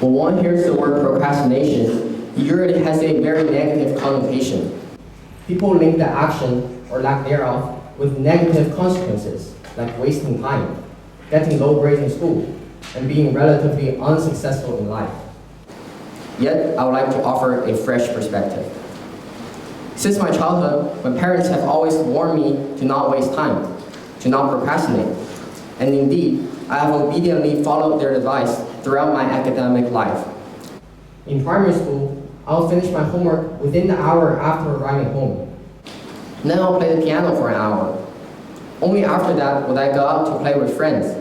When one hears the word procrastination, it usually has a very negative connotation. People link the action, or lack thereof, with negative consequences, like wasting time, getting low grades in school, and being relatively unsuccessful in life. Yet, I would like to offer a fresh perspective. Since my childhood, my parents have always warned me to not waste time, to not procrastinate. And indeed, I have obediently followed their advice throughout my academic life. In primary school, I'll finish my homework within the hour after arriving home. Then I'll play the piano for an hour. Only after that would I go out to play with friends.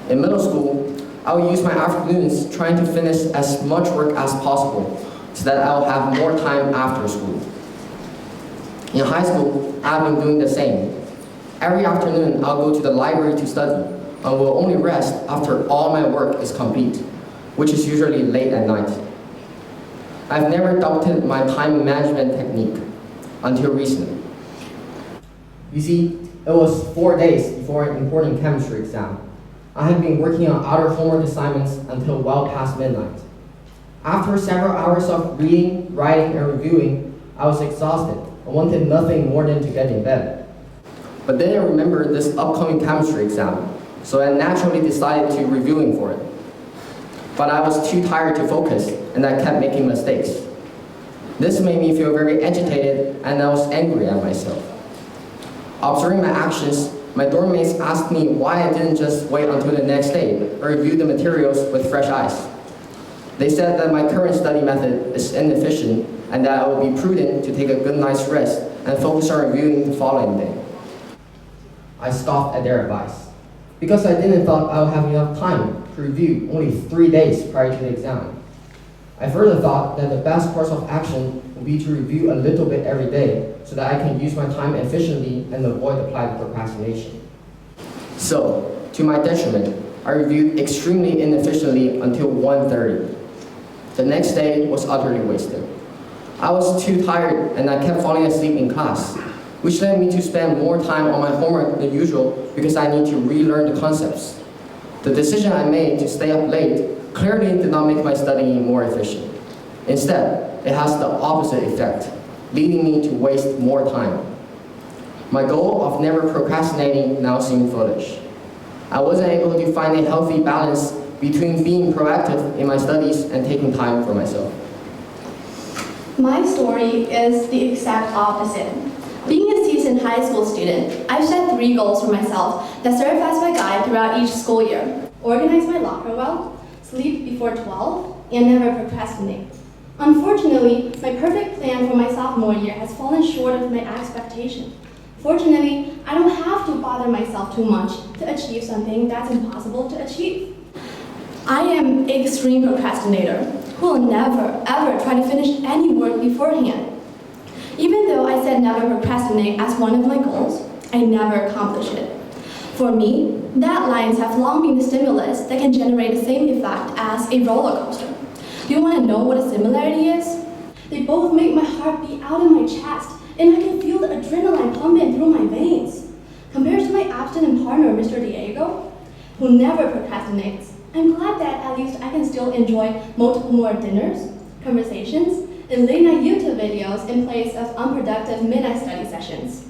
In middle school, I will use my afternoons trying to finish as much work as possible so that I'll have more time after school. In high school, I've been doing the same. Every afternoon, I'll go to the library to study and will only rest after all my work is complete, which is usually late at night. I've never adopted my time management technique until recently. You see, it was 4 days before an important chemistry exam. I had been working on other homework assignments until well past midnight. After several hours of reading, writing, and reviewing, I was exhausted and wanted nothing more than to get in bed. But then I remembered this upcoming chemistry exam, so I naturally decided to reviewing for it. But I was too tired to focus, and I kept making mistakes. This made me feel very agitated, and I was angry at myself. Observing my actions, my dorm mates asked me why I didn't just wait until the next day or review the materials with fresh eyes. They said that my current study method is inefficient and that it would be prudent to take a good night's rest and focus on reviewing the following day. I scoffed at their advice because I didn't thought I would have enough time to review only 3 days prior to the exam. I further thought that the best course of action would be to review a little bit every day so that I can use my time efficiently and avoid applied procrastination. So, to my detriment, I reviewed extremely inefficiently until 1:30. The next day was utterly wasted. I was too tired and I kept falling asleep in class, which led me to spend more time on my homework than usual because I need to relearn the concepts. The decision I made to stay up late clearly did not make my studying more efficient. Instead, it has the opposite effect, leading me to waste more time. My goal of never procrastinating now seemed foolish. I wasn't able to find a healthy balance between being proactive in my studies and taking time for myself. My story is the exact opposite. Being a seasoned high school student, I've set 3 goals for myself that serve as my guide throughout each school year. Organize my locker well, sleep before 12, and never procrastinate. Unfortunately, my perfect plan for my sophomore year has fallen short of my expectation. Fortunately, I don't have to bother myself too much to achieve something that's impossible to achieve. I am an extreme procrastinator who will never, ever try to finish any work beforehand. Even though I said never procrastinate as one of my goals, I never accomplish it. For me, deadlines have long been the stimulus that can generate the same effect as a roller coaster. Do you want to know what a similarity is? They both make my heart beat out in my chest, and I can feel the adrenaline pumping through my veins. Compared to my abstinent partner, Mr. Diego, who never procrastinates, I'm glad that at least I can still enjoy multiple more dinners, conversations, and late-night YouTube videos in place of unproductive midnight study sessions.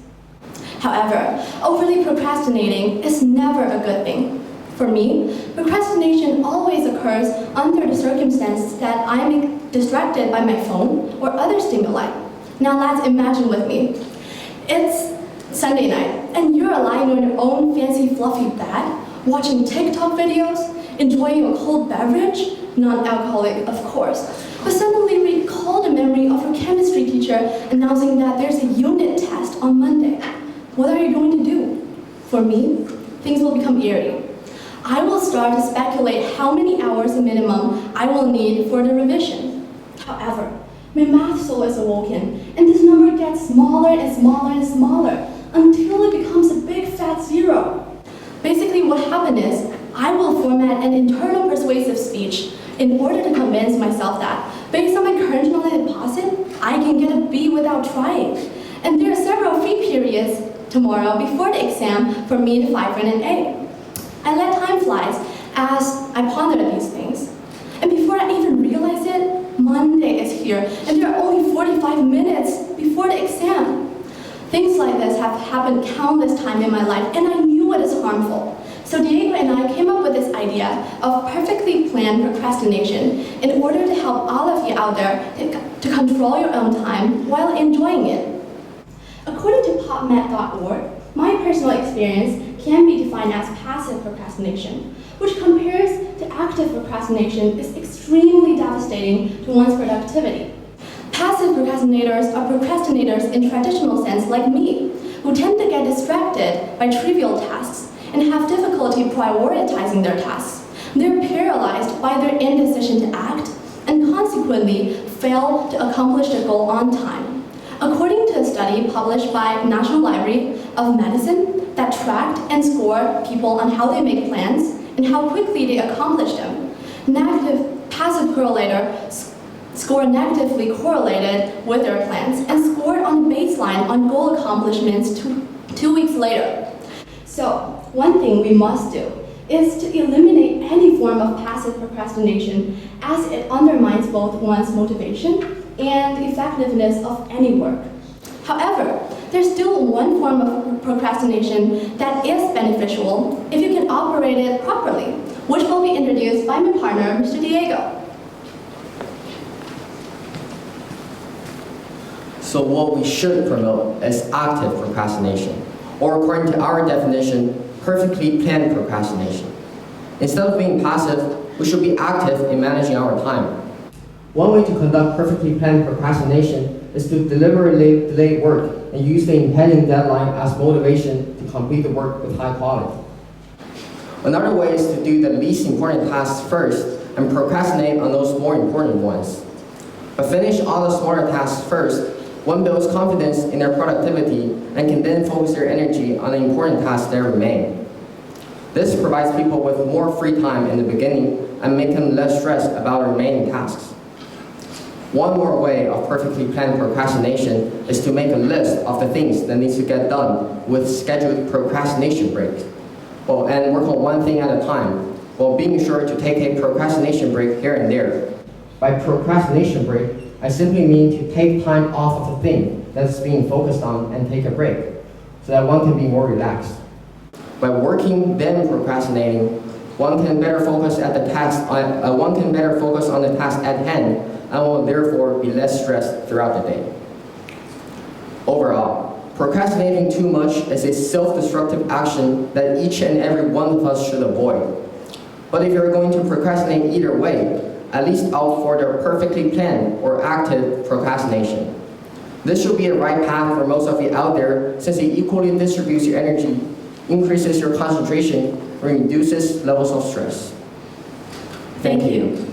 However, overly procrastinating is never a good thing. For me, procrastination always occurs under the circumstance that I'm distracted by my phone or other stimuli. Now let's imagine with me. It's Sunday night, and you're lying on your own fancy fluffy bed, watching TikTok videos, enjoying a cold beverage, non-alcoholic of course, but suddenly recall the memory of your chemistry teacher announcing that there's a unit test on Monday. What are you going to do? For me, things will become eerie. I will start to speculate how many hours minimum I will need for the revision. However, my math soul is awoken, and this number gets smaller and smaller and smaller until it becomes a big fat 0. Basically, what happened is, I will format an internal persuasive speech in order to convince myself that, based on my current knowledge deposit, I can get a B without trying. And there are several free periods tomorrow before the exam for me to fight for an A. I let time fly as I ponder these things. And before I even realize it, Monday is here, and there are only 45 minutes before the exam. Things like this have happened countless times in my life, and I knew it is harmful. So Diego and I came up with this idea of perfectly planned procrastination in order to help all of you out there to control your own time while enjoying it. According to PubMed.org, my personal experience can be defined as passive procrastination, which compares to active procrastination is extremely devastating to one's productivity. Passive procrastinators are procrastinators in traditional sense like me, who tend to get distracted by trivial tasks and have difficulty prioritizing their tasks. They're paralyzed by their indecision to act and consequently fail to accomplish the goal on time. According to a study published by National Library of Medicine that tracked and scored people on how they make plans and how quickly they accomplish them, passive correlators score negatively correlated with their plans and scored on the baseline on goal accomplishments 2 weeks later. So, one thing we must do is to eliminate any form of passive procrastination as it undermines both one's motivation and the effectiveness of any work. However, there's still one form of procrastination that is beneficial if you can operate it properly, which will be introduced by my partner, Mr. Diego. So what we should promote is active procrastination, or according to our definition, perfectly planned procrastination. Instead of being passive, we should be active in managing our time. One way to conduct perfectly planned procrastination is to deliberately delay work and use the impending deadline as motivation to complete the work with high quality. Another way is to do the least important tasks first and procrastinate on those more important ones. But finish all the smaller tasks first, one builds confidence in their productivity and can then focus their energy on the important tasks that remain. This provides people with more free time in the beginning and make them less stressed about the remaining tasks. One more way of perfectly planned procrastination is to make a list of the things that needs to get done with scheduled procrastination breaks. And work on one thing at a time, while being sure to take a procrastination break here and there. By procrastination break, I simply mean to take time off of the thing that's being focused on and take a break, so that one can be more relaxed. By working then procrastinating, one can better focus on the task at hand and will therefore be less stressed throughout the day. Overall, procrastinating too much is a self-destructive action that each and every one of us should avoid. But if you're going to procrastinate either way, at least opt for the perfectly planned or active procrastination. This should be the right path for most of you out there, since it equally distributes your energy, increases your concentration, and reduces levels of stress. Thank you.